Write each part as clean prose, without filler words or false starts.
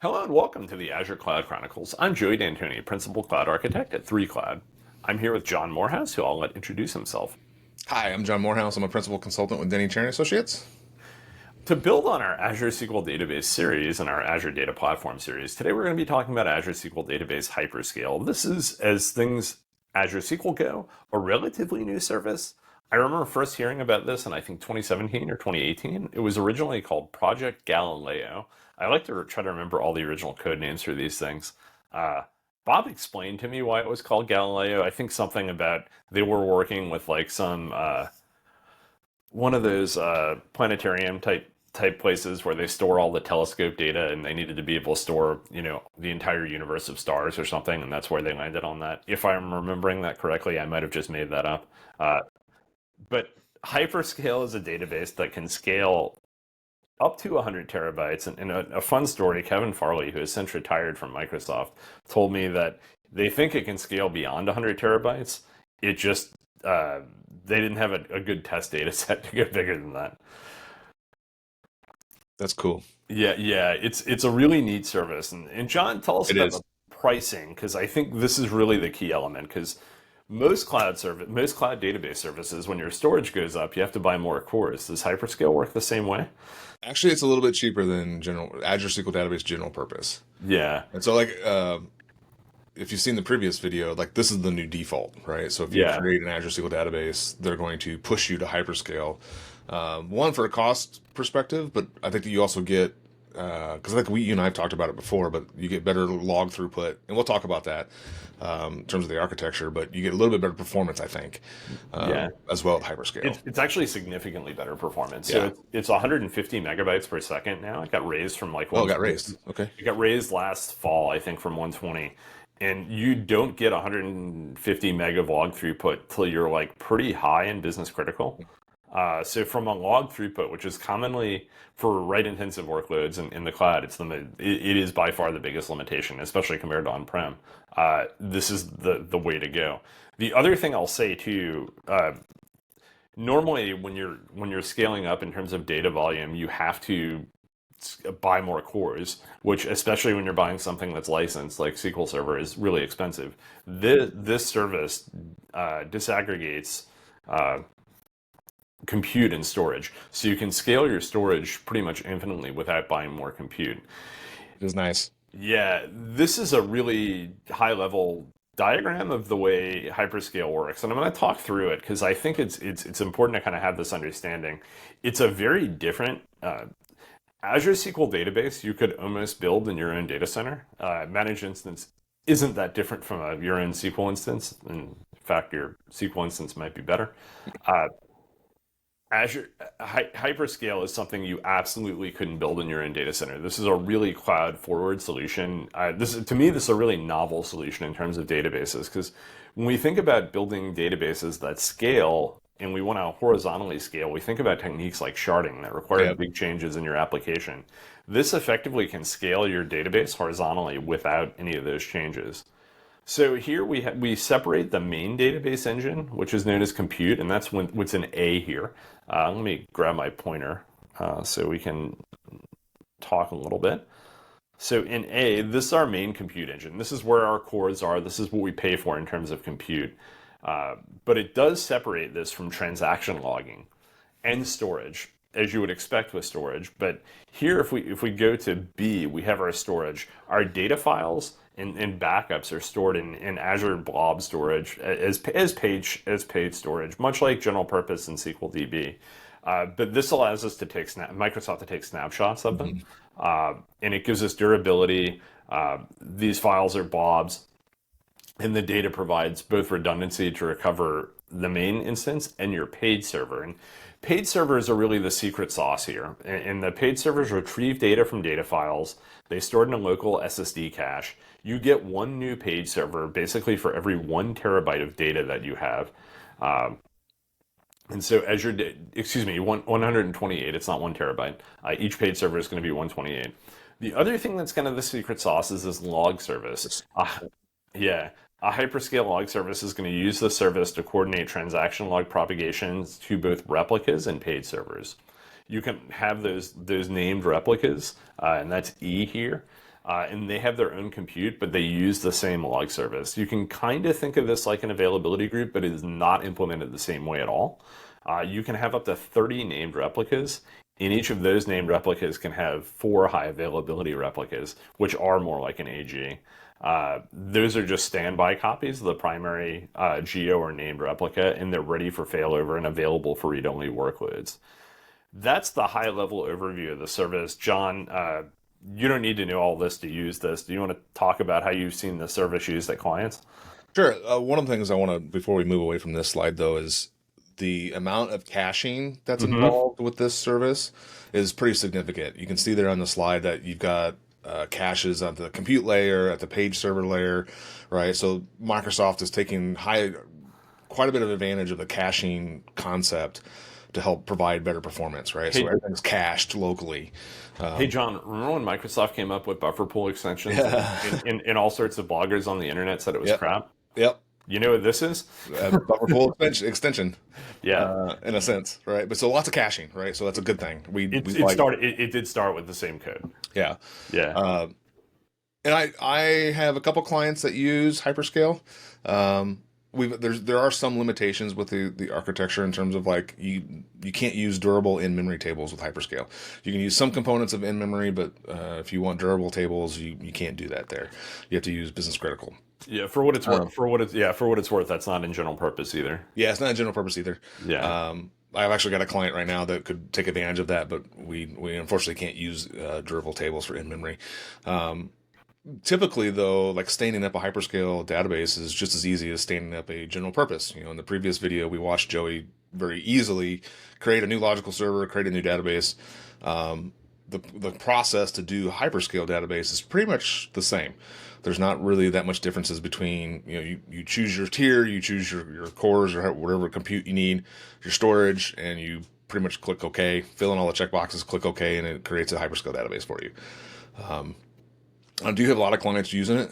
Hello and welcome to the Azure Cloud Chronicles. I'm Joey D'Antoni, Principal Cloud Architect at 3Cloud. I'm here with John Morehouse, who I'll let introduce himself. Hi, I'm John Morehouse. I'm a principal consultant with D'Antoni and Associates. To build on our Azure SQL Database series and our Azure Data Platform series, today we're going to be talking about Azure SQL Database Hyperscale. This is, as things Azure SQL go, a relatively new service. I remember first hearing about this in I think 2017 or 2018. It was originally called Project Galileo. I like to try to remember all the original code names for these things. Uh, Bob explained to me why it was called Galileo. I think something about they were working with like some one of those planetarium type places where they store all the telescope data, and they needed to be able to store the entire universe of stars or something, and that's where they landed on that. If I'm remembering that correctly, I might have just made that up. But Hyperscale is a database that can scale up to 100 terabytes. And a fun story, Kevin Farley, who has since retired from Microsoft, told me that they think it can scale beyond 100 terabytes. It just, they didn't have a good test data set to go bigger than that. That's cool. Yeah, it's a really neat service. And John, tell us It about the is. pricing, because I think this is really the key element. Because most cloud database services, when your storage goes up, you have to buy more cores. Does Hyperscale work the same way? Actually, it's a little bit cheaper than general Azure SQL Database general purpose. Yeah, And so, if you've seen the previous video, like this is the new default, right? So if you yeah, create an Azure SQL Database, they're going to push you to Hyperscale. One for a cost perspective, but I think that you also get because like you and I have talked about it before, but you get better log throughput, and we'll talk about that in terms of the architecture. But you get a little bit better performance, I think, yeah. as well at Hyperscale. It's actually significantly better performance. So Yeah. it's 150 megabytes per second now. It got raised from like Oh, it got 120. raised. Okay. It got raised last fall, I think, from 120. And you don't get 150 meg of log throughput till you're like pretty high in business critical. So from a log throughput, which is commonly for write intensive workloads in the cloud, it is by far the biggest limitation, especially compared to on-prem. This is the way to go. The other thing I'll say too, normally when you're scaling up in terms of data volume, you have to buy more cores, which especially when you're buying something that's licensed like SQL Server is really expensive. This service disaggregates compute and storage, so you can scale your storage pretty much infinitely without buying more compute. It was nice. Yeah, this is a really high level diagram of the way hyperscale works, and I'm going to talk through it because I think it's important to kind of have this understanding. It's a very different Azure SQL database. You could almost build in your own data center. Managed instance isn't that different from your own SQL instance. In fact, your SQL instance might be better. Uh, Azure Hyperscale is something you absolutely couldn't build in your own data center. This is a really cloud forward solution. To me, this is a really novel solution in terms of databases, because when we think about building databases that scale and we want to horizontally scale, we think about techniques like sharding that require Yeah. big changes in your application. This effectively can scale your database horizontally without any of those changes. So here we separate the main database engine, which is known as compute, and that's what's an A here. Let me grab my pointer so we can talk a little bit. So in A, this is our main compute engine. This is where our cores are. This is what we pay for in terms of compute. But it does separate this from transaction logging and storage, as you would expect with storage. But here, if we go to B, we have our storage. Our data files and backups are stored in Azure Blob Storage as paid storage, much like general purpose and SQL DB. But this allows us to take Microsoft to take snapshots of them, Mhm. and it gives us durability. These files are blobs, and the data provides both redundancy to recover the main instance and your paid server. And paid servers are really the secret sauce here. And the paid servers retrieve data from data files. They store it in a local SSD cache. You get one new paid server basically for every 1 terabyte of data that you have. Um, and so excuse me, 128, it's not 1 terabyte. Each paid server is going to be 128. The other thing that's kind of the secret sauce is this log service. Yeah, a hyperscale log service is going to use the service to coordinate transaction log propagations to both replicas and paid servers. You can have those named replicas, and that's E here. and they have their own compute, but they use the same log service. You can kind of think of this like an availability group, but it is not implemented the same way at all. You can have up to 30 named replicas, and each of those named replicas can have 4 high availability replicas, which are more like an AG. Those are just standby copies of the primary geo or named replica, and they're ready for failover and available for read-only workloads. That's the high-level overview of the service. John, you don't need to know all this to use this. Do you want to talk about how you've seen the service used at clients? Sure. One of the things I want to, before we move away from this slide, though, is the amount of caching that's Mm-hmm. involved with this service is pretty significant. You can see there on the slide that you've got caches at the compute layer, at the page server layer, right? So Microsoft is taking quite a bit of advantage of the caching concept to help provide better performance, right? So Hey, everything's cached locally. hey, John, remember when Microsoft came up with buffer pool extensions and, Yeah. and all sorts of bloggers on the internet said it was Yep. crap? Yep. You know what this is? Buffer pool extension, Yeah. in a sense, right? But so lots of caching, right? So that's a good thing. We It like, started. It did start with the same code. yeah. Yeah. Uh, and I have a couple clients that use Hyperscale. There are some limitations with the architecture in terms of like you can't use durable in-memory tables with Hyperscale. You can use some components of in-memory, but if you want durable tables, you can't do that there. You have to use business critical. Yeah. For what it's worth. Um, For what it's worth. That's not in general purpose either. yeah, it's not a general purpose either. Yeah. I've actually got a client right now that could take advantage of that, but we unfortunately can't use durable tables for in-memory. Typically, though, like standing up a hyperscale database is just as easy as standing up a general purpose. In the previous video, we watched Joey very easily create a new logical server, create a new database. The process to do hyperscale database is pretty much the same. There's not really that much differences between, you choose your tier, you choose your cores or whatever compute you need, your storage, and you pretty much click OK, fill in all the checkboxes, click OK, and it creates a hyperscale database for you. Do you have a lot of clients using it?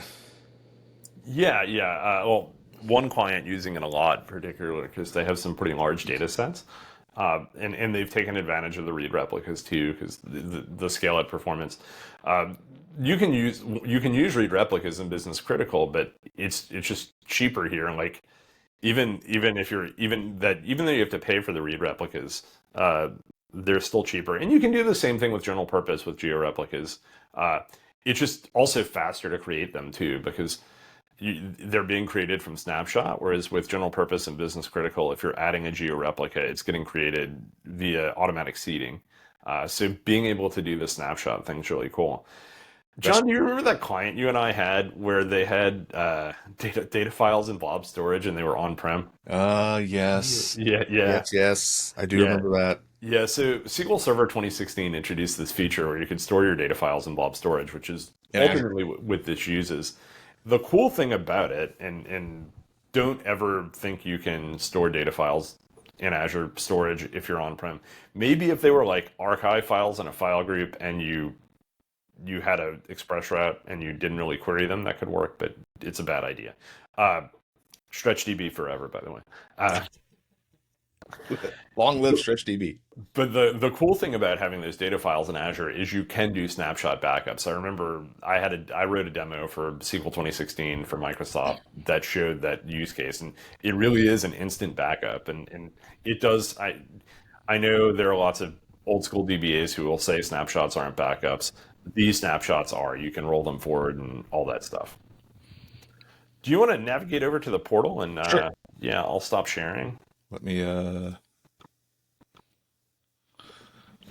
Yeah. Yeah. Well, one client using it a lot, particularly because they have some pretty large data sets. And they've taken advantage of the read replicas too, because the scale up performance. You can use read replicas in business critical, but it's just cheaper here. And like even if you're even though you have to pay for the read replicas, they're still cheaper. And you can do the same thing with general purpose with geo replicas. It's just also faster to create them too, because they're being created from Snapshot, whereas with general purpose and business critical, if you're adding a geo replica, it's getting created via automatic seeding. So being able to do the snapshot thing's really cool. That's John, do you remember that client you and I had where they had data files in blob storage and they were on-prem? yes. Yeah, yeah, Yes. I do yeah. remember that. Yeah, so SQL Server 2016 introduced this feature where you could store your data files in blob storage, which is In Azure. ultimately what this uses. The cool thing about it, and don't ever think you can store data files in Azure storage if you're on-prem. Maybe if they were like archive files in a file group and you had a express route and you didn't really query them, that could work, but it's a bad idea. Uh, Stretch DB forever, by the way. Long live StretchDB. But the cool thing about having those data files in Azure is you can do snapshot backups. I remember I wrote a demo for SQL 2016 for Microsoft that showed that use case, and it really is an instant backup, and it does. I know there are lots of old school DBAs who will say snapshots aren't backups. These snapshots are. You can roll them forward and all that stuff. Do you want to navigate over to the portal and Sure. yeah, I'll stop sharing. Let me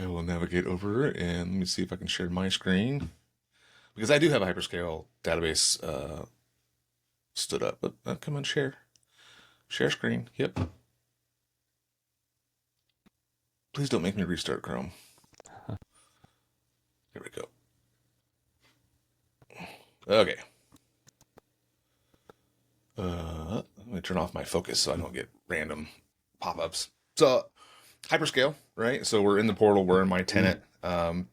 I will navigate over and let me see if I can share my screen. Because I do have a hyperscale database stood up. But come on, share. Share screen. Yep. Please don't make me restart Chrome. Here we go. Okay. Let me turn off my focus so I don't get random pop-ups. So hyperscale, right? So we're in the portal, we're in my tenant. I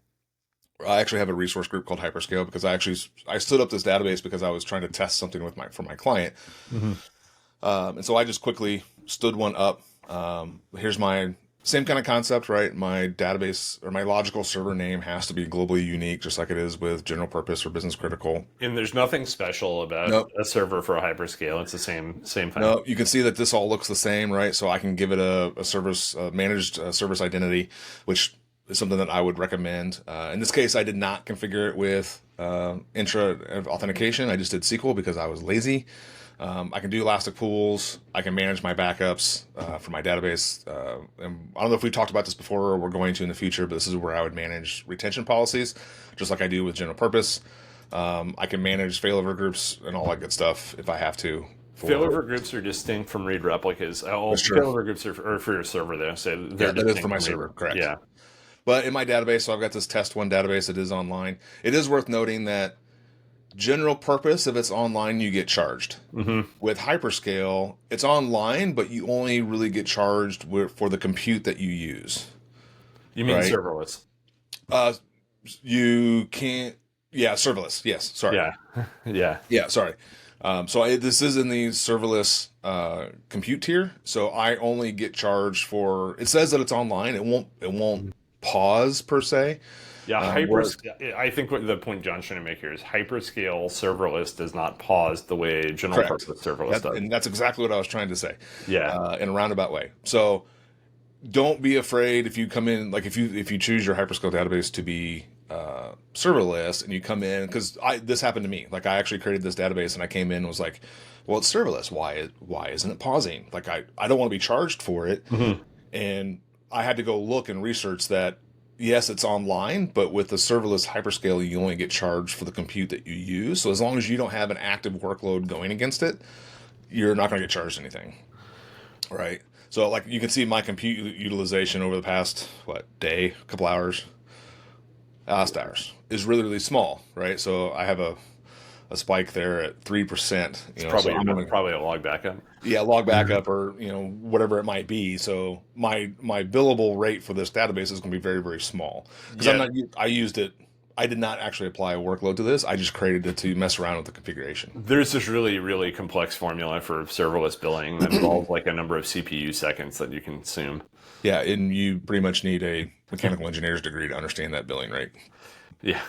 actually have a resource group called Hyperscale because I stood up this database because I was trying to test something with for my client. Mm-hmm. And so I just quickly stood one up. Here's my Same kind of concept, right? My database or my logical server name has to be globally unique, just like it is with general purpose or business critical. And there's nothing special about Nope. a server for a hyperscale. It's the same thing. No, you can see that this all looks the same, right? So I can give it a service managed service identity, which is something that I would recommend. In this case, I did not configure it with intra authentication. I just did SQL because I was lazy. I can do elastic pools. I can manage my backups for my database. And I don't know if we've talked about this before or we're going to in the future, but this is where I would manage retention policies, just like I do with general purpose. I can manage failover groups and all that good stuff if I have to. Failover groups are distinct from read replicas. That's true. Failover groups are for your server, though. So they're That is for my distinct from server, correct. Yeah. But in my database, so I've got this test one database that is online. It is worth noting that general purpose, if it's online, you get charged. With Hyperscale, it's online, but you only really get charged for the compute that you use. You mean Right. serverless? You can't. Yeah, serverless. Yes, sorry. Yeah. Yeah, sorry. This is in the serverless compute tier, so I only get charged for. It says that it's online. It won't pause per se. Yeah, Whereas- I think what the point John's trying to make here is hyperscale serverless does not pause the way general Correct. purpose serverless does. And that's exactly what I was trying to say. Yeah. In a roundabout way. So don't be afraid if you come in, like if you choose your hyperscale database to be serverless and you come in, because this happened to me. Like I actually created this database and I came in and was like, well, it's serverless. Why isn't it pausing? Like I don't want to be charged for it. And I had to go look and research that. Yes, it's online, but with the serverless hyperscale, you only get charged for the compute that you use. So as long as you don't have an active workload going against it, you're not going to get charged anything, right? So like you can see my compute utilization over the past day, a couple hours, last hours is really really small, right? So I have a spike there at 3%. Probably a log backup. Yeah, log backup or whatever it might be. So my billable rate for this database is going to be very very small because I used it. I did not actually apply a workload to this. I just created it to mess around with the configuration. There's this really, really complex formula for serverless billing that involves like a number of CPU seconds that you consume. Yeah, and you pretty much need a mechanical engineer's degree to understand that billing rate. Yeah.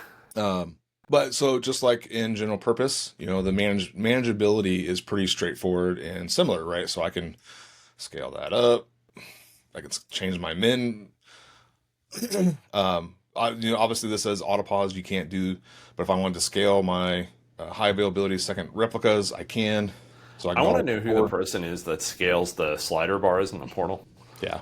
But so just like in general purpose, the manageability is pretty straightforward and similar, right? So I can scale that up. I can change my min. Obviously this says auto pause you can't do, but if I wanted to scale my high availability second replicas, I can. So I want to know who the person is that scales the slider bars in the portal. Yeah.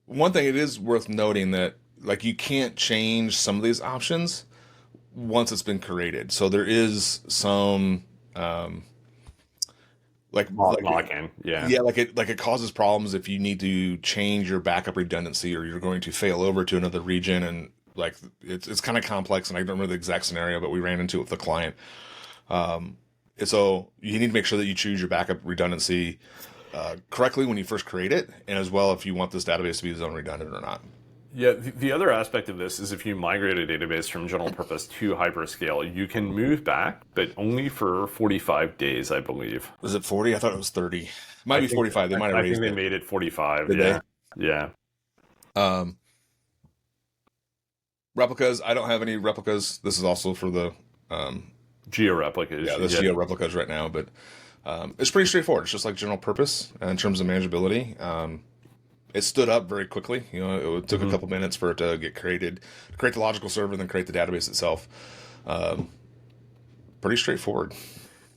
One thing it is worth noting that like you can't change some of these options once it's been created. So there is some lock-in. Yeah, like it causes problems if you need to change your backup redundancy or you're going to fail over to another region, and like it's kind of complex, and I don't remember the exact scenario, but we ran into it with the client. So you need to make sure that you choose your backup redundancy correctly when you first create it, and as well if you want this database to be zone redundant or not. Yeah, the other aspect of this is if you migrate a database from general purpose to hyperscale, you can move back, but only for 45 days, I believe. Was it 40? I thought it was 30. It might be 45. They might have raised it. I think they made it 45. Did yeah. they? Yeah. Replicas, I don't have any replicas. This is also for the geo replicas. Yeah, there's geo replicas right now, but it's pretty straightforward. It's just like general purpose in terms of manageability. It stood up very quickly. It took a couple minutes for it to get created, create the logical server, then create the database itself. Pretty straightforward.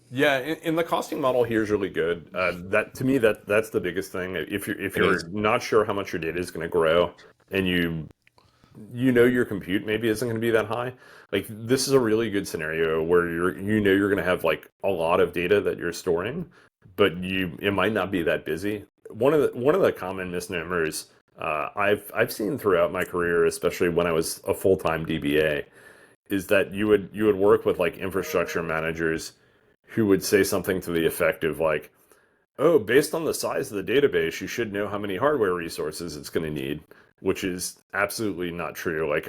Yeah, and the costing model here is really good. That to me, that's the biggest thing. If you're not sure how much your data is going to grow, and you your compute maybe isn't going to be that high, like this is a really good scenario where you're going to have like a lot of data that you're storing, but it might not be that busy. One of the common misnomers I've seen throughout my career, especially when I was a full-time DBA, is that you would work with like infrastructure managers who would say something to the effect of like, oh, based on the size of the database, you should know how many hardware resources it's going to need, which is absolutely not true. Like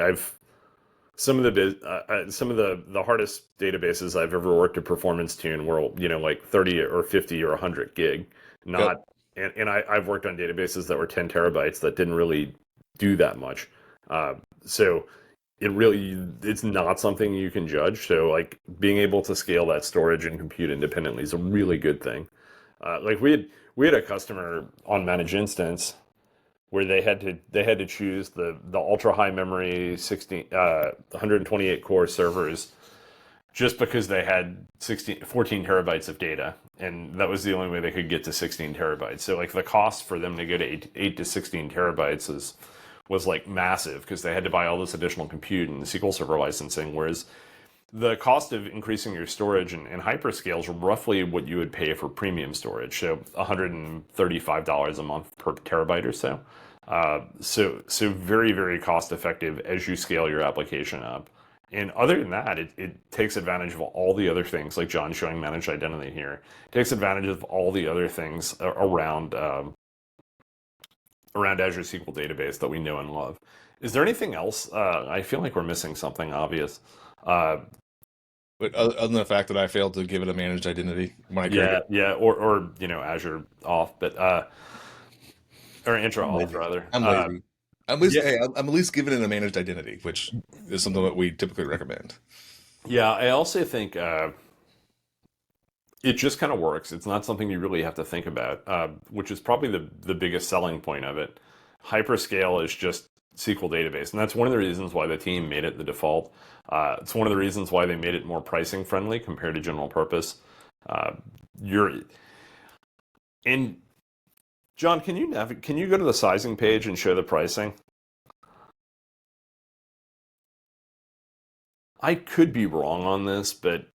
some of the hardest databases I've ever worked to performance tune were like 30 or 50 or 100 gig, not I've worked on databases that were 10 terabytes that didn't really do that much. So it's not something you can judge. So like being able to scale that storage and compute independently is a really good thing. Like we had a customer on managed instance where they had to choose the ultra high memory 128 core servers just because they had 14 terabytes of data, and that was the only way they could get to 16 terabytes. So like the cost for them to go to 8 to 16 terabytes was like massive because they had to buy all this additional compute and SQL Server licensing, whereas the cost of increasing your storage and hyperscale is roughly what you would pay for premium storage, so $135 a month per terabyte or so. So very, very cost effective as you scale your application up. And other than that, it takes advantage of all the other things, like John showing managed identity here. It takes advantage of all the other things around Azure SQL Database that we know and love. Is there anything else? I feel like we're missing something obvious. Uh, But other than the fact that I failed to give it a managed identity when I created yeah, it, yeah, or Azure off, but or Intra I'm off lazy. rather. I'm lazy. At least, Yeah, hey, I'm at least giving it a managed identity, which is something that we typically recommend. yeah. I also think it just kind of works. It's not something you really have to think about, which is probably the biggest selling point of it. Hyperscale is just SQL database, and that's one of the reasons why the team made it the default. It's one of the reasons why they made it more pricing friendly compared to general purpose. Uh, you're in John. Can you go to the sizing page and show the pricing? I could be wrong on this, but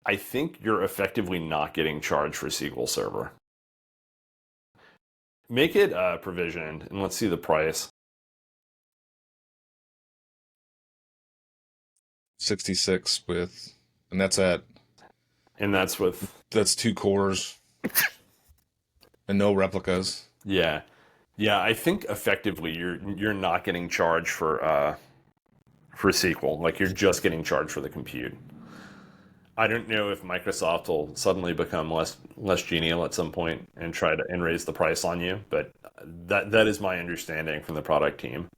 I think you're effectively not getting charged for SQL Server. Make it provisioned, and let's see the price. 66 with, and And that's with that's 2 cores and no replicas. yeah, yeah. I think effectively you're not getting charged for SQL. Like you're just getting charged for the compute. I don't know if Microsoft will suddenly become less genial at some point and try to and raise the price on you, but that is my understanding from the product team.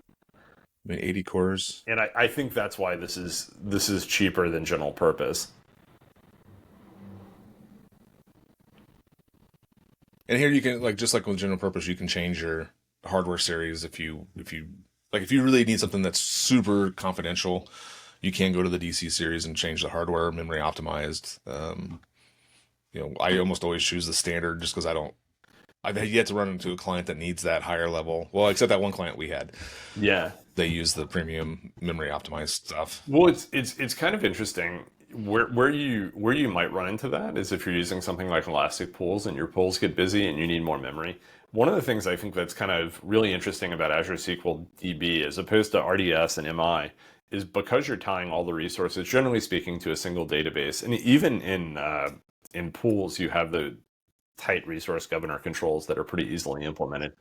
I mean, 80 cores. And I think that's why this is cheaper than general purpose. And here you can like just like with general purpose, you can change your hardware series if you really need something that's super confidential, you can go to the DC series and change the hardware, memory optimized. I almost always choose the standard just because I've yet to run into a client that needs that higher level. Well, except that one client we had. Yeah. They use the premium memory optimized stuff. Well, it's kind of interesting. Where you might run into that is if you're using something like Elastic Pools and your pools get busy and you need more memory. One of the things I think that's kind of really interesting about Azure SQL DB as opposed to RDS and MI is because you're tying all the resources, generally speaking, to a single database, and even in pools, you have the tight resource governor controls that are pretty easily implemented.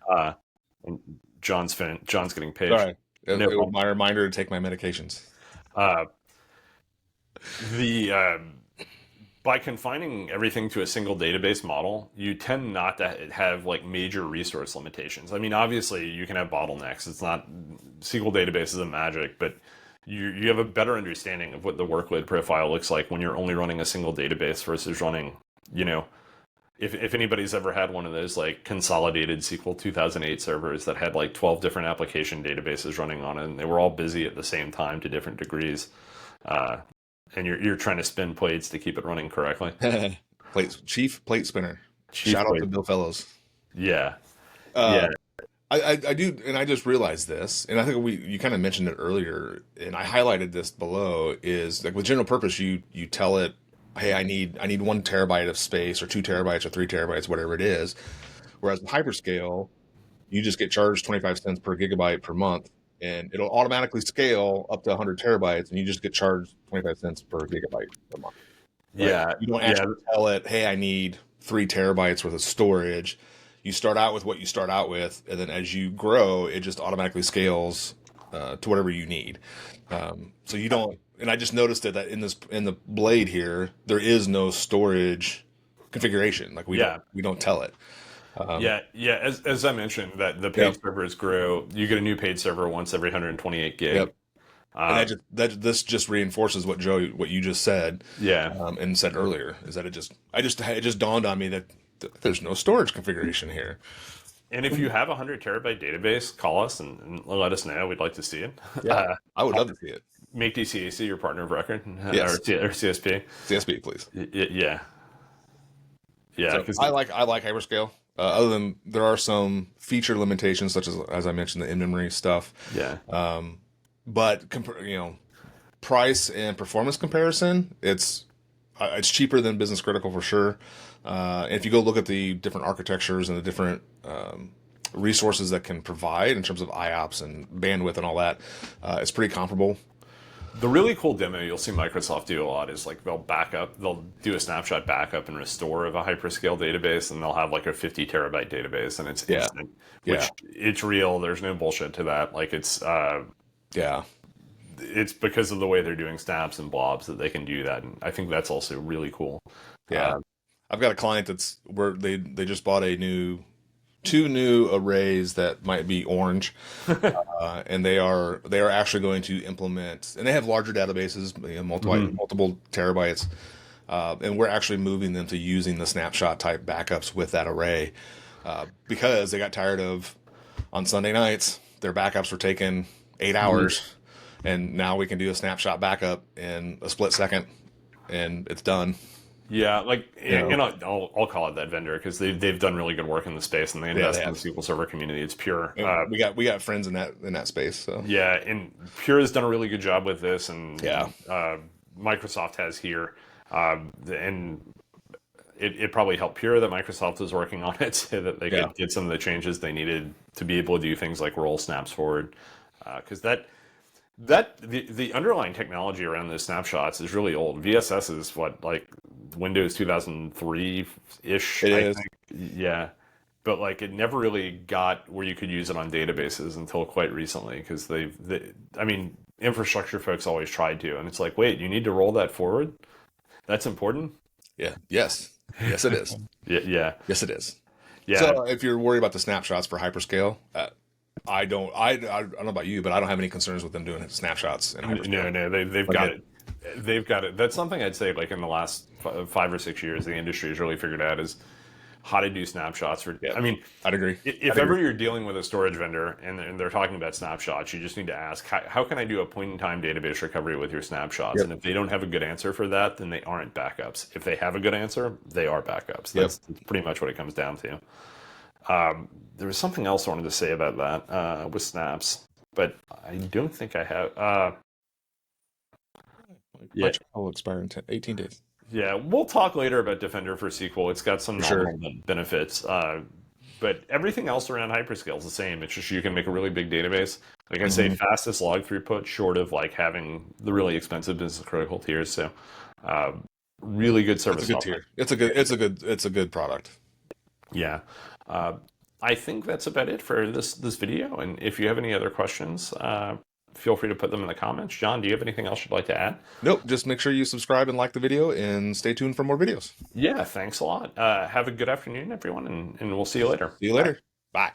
Uh, and John's getting paged. Sorry. No It was problem. my reminder to take my medications. Uh, the By confining everything to a single database model, you tend not to have like major resource limitations. I mean, obviously, you can have bottlenecks. It's not SQL database isn't magic, but you have a better understanding of what the workload profile looks like when you're only running a single database versus running, you know, if anybody's ever had one of those like consolidated SQL 2008 servers that had like 12 different application databases running on it, and they were all busy at the same time to different degrees, uh, and you're trying to spin plates to keep it running correctly. Chief plate spinner. Chief Shout out plate, to Bill Fellows. yeah, yeah, Uh, I do, and I just realized this, and I think you kind of mentioned it earlier, and I highlighted this below. Is like with general purpose, you tell it, hey, I need 1 terabyte of space, or 2 terabytes, or 3 terabytes, whatever it is. Whereas with hyperscale, you just get charged 25 cents per gigabyte per month, and it'll automatically scale up to 100 terabytes, and you just get charged 25 cents per gigabyte per month. Right? yeah, You don't yeah, actually tell it, hey, I need 3 terabytes worth of storage. You start out with what you start out with, and then as you grow, it just automatically scales to whatever you need. So you don't. And I just noticed that in the blade here, there is no storage configuration. Like yeah. we don't tell it. Um, Yeah. As I mentioned, that the yep, paid servers grow. You get a new paid server once every 128 gig. yep. And Uh, this just reinforces what you just said, yeah, and said earlier, is that it just dawned on me that there's no storage configuration here. and if you have a 100 terabyte database, call us and let us know. We'd like to see it. Yeah, I would love to see it. Make DCAC your partner of record Yes, or CSP. CSP, please. Yeah, yeah, So because I like hyperscale. Other than there are some feature limitations, such as I mentioned, the in-memory stuff. yeah, But price and performance comparison, it's cheaper than business critical for sure. And if you go look at the different architectures and the different resources that can provide in terms of IOPS and bandwidth and all that, it's pretty comparable. the really cool demo you'll see Microsoft do a lot is like they'll do a snapshot backup and restore of a hyperscale database, and they'll have like a 50 terabyte database, and it's Yeah, instant, yeah, which it's real. There's no bullshit to that. Like yeah, it's because of the way they're doing snaps and blobs that they can do that, and I think that's also really cool. yeah. I've got a client that's where they just bought two new arrays that might be orange, and they are actually going to implement, and they have larger databases, multiple terabytes, and we're actually moving them to using the snapshot type backups with that array, because they got tired of on Sunday nights their backups were taking 8 hours, and now we can do a snapshot backup in a split second, and it's done. Yeah, like, You know, and I'll call it that vendor because they've done really good work in the space and they yeah, invest they in the have. SQL Server community. It's Pure. And we got friends in that space. So Yeah, and Pure has done a really good job with this, and yeah, Microsoft has here, and it probably helped Pure that Microsoft was working on it so that they yeah, could get some of the changes they needed to be able to do things like roll snaps forward, because the underlying technology around those snapshots is really old. VSS is what, like Windows 2003 ish, it I is. think. Yeah, but like it never really got where you could use it on databases until quite recently because I mean, infrastructure folks always tried to, and it's like, wait, you need to roll that forward? That's important. Yeah. Yes. Yes, it is. Yeah, Yes, it is. yeah. So if you're worried about the snapshots for hyperscale, I don't know about you, but I don't have any concerns with them doing snapshots in hyperscale. No, they've Like got it, it. They've got it. That's something I'd say, like in the last 5 or 6 years, the industry has really figured out is how to do snapshots. yeah, I mean, I'd agree. if I'd agree. ever you're dealing with a storage vendor and they're talking about snapshots, you just need to ask, how can I do a point-in-time database recovery with your snapshots? Yep. And if they don't have a good answer for that, then they aren't backups. If they have a good answer, they are backups. Yep. That's pretty much what it comes down to. There was something else I wanted to say about that with snaps, but I don't think I have. My Yeah, trial will expire in 18 days. yeah, we'll talk later about Defender for SQL. It's got some For sure. nominal benefits, but everything else around Hyperscale is the same. It's just you can make a really big database. Like I say, Mhm. fastest log throughput, short of like having the really expensive business critical tiers. So, uh, really good It's a service good offering. tier. It's a good product. Yeah. Uh, I think that's about it for this video. And if you have any other questions, feel free to put them in the comments. John, do you have anything else you'd like to add? Nope. Just make sure you subscribe and like the video and stay tuned for more videos. Yeah, thanks a lot. Have a good afternoon, everyone, and we'll see you later. See you Bye. later. Bye.